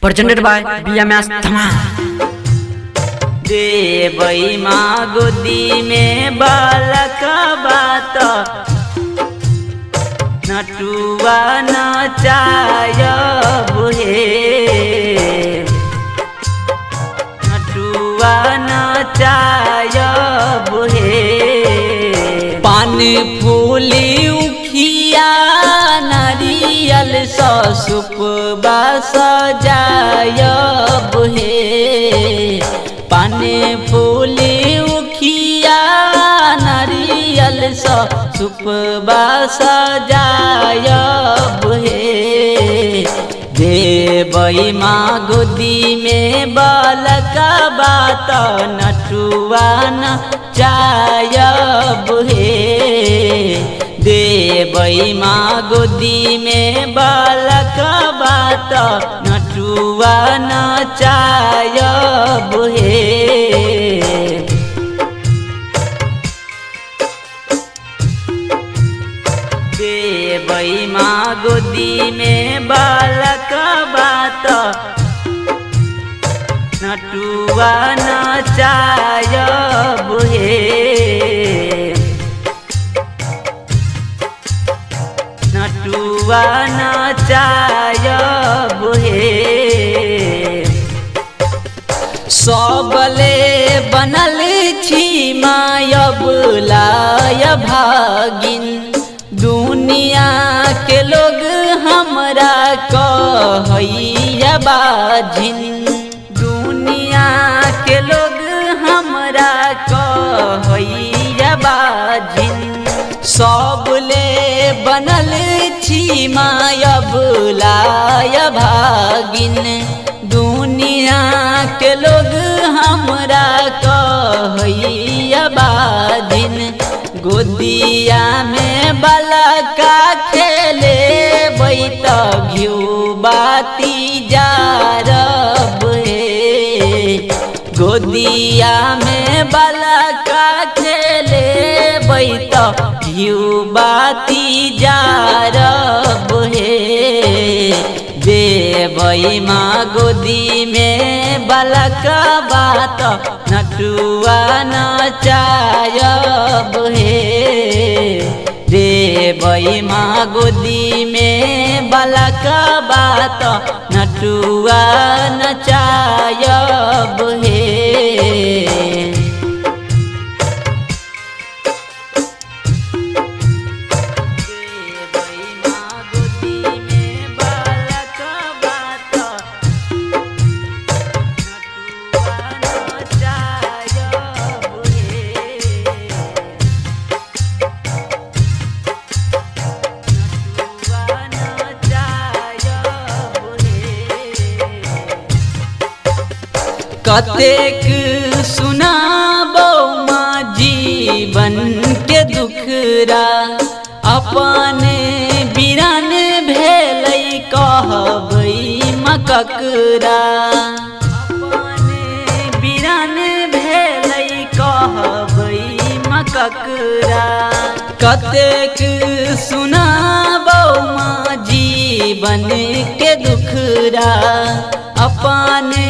presented by BMS Dhama। देवई माँ गोदी में बालक बात नटुआ नचाय बुहे नटुआ नचाय बुहे पान फूली उखिया नारियल सुप सजाय बुहे पाने फूली उखिया नारियल सुप सजाय बुहे देवई माँ गोदी में बालक बात नटुआ नचाय बुहे देवई माँ गोदी में बालक बात नटुआ नचाय बुहे देवई माँ गोदी में बालक बात नटुआ नचाय बुहे नटुआ नचाय बुहे सबले बनल छी मायब लाय भागिन दुनिया के लोग हमरा कहैया बाझिन दुनिया के लोग हमरा कहैया बाझिन सबले बनल छी मायब लाय भागिन दुनिया के लोग हमरा कहैया बाझिन गोदिया में बालका खेले बैत घिउ बाती जारब हे गोदिया में बालका खेले बैत घिउ बाती जारब हे देवई माँ गोदी में बालक बात नटुआ नचाय बुहे देवई माँ गोदी में बालक बात नटुआ नचाय बुहे कतेक सुनाबो माँ जीवन के दुखरा अपने बिरान भेलै कहबै मककरा अपने बिरान भेलै कहबै मककरा कतेक सुनाबो माँ जीवन के दुखरा अपने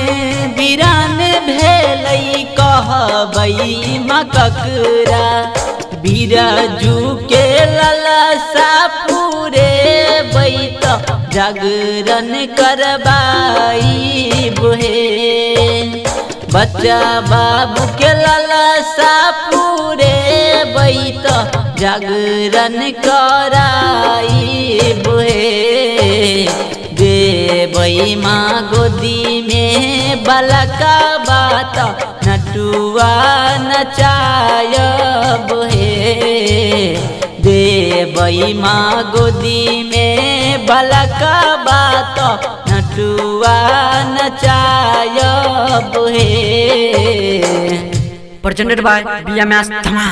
बिरान भेलै कहबै मककरा बिरजू के ललसा पूरे बैत जागरण करबाई बुहे बच्चा बाबू के ललसा पूरे बैत जागरण कराई बुहे देवई माँ गोदी में बालक बात नटुआ नचाय बुहे देवई माँ गोदी में बालक बात नटुआ नचाय बुहे presented by BMS Dhama।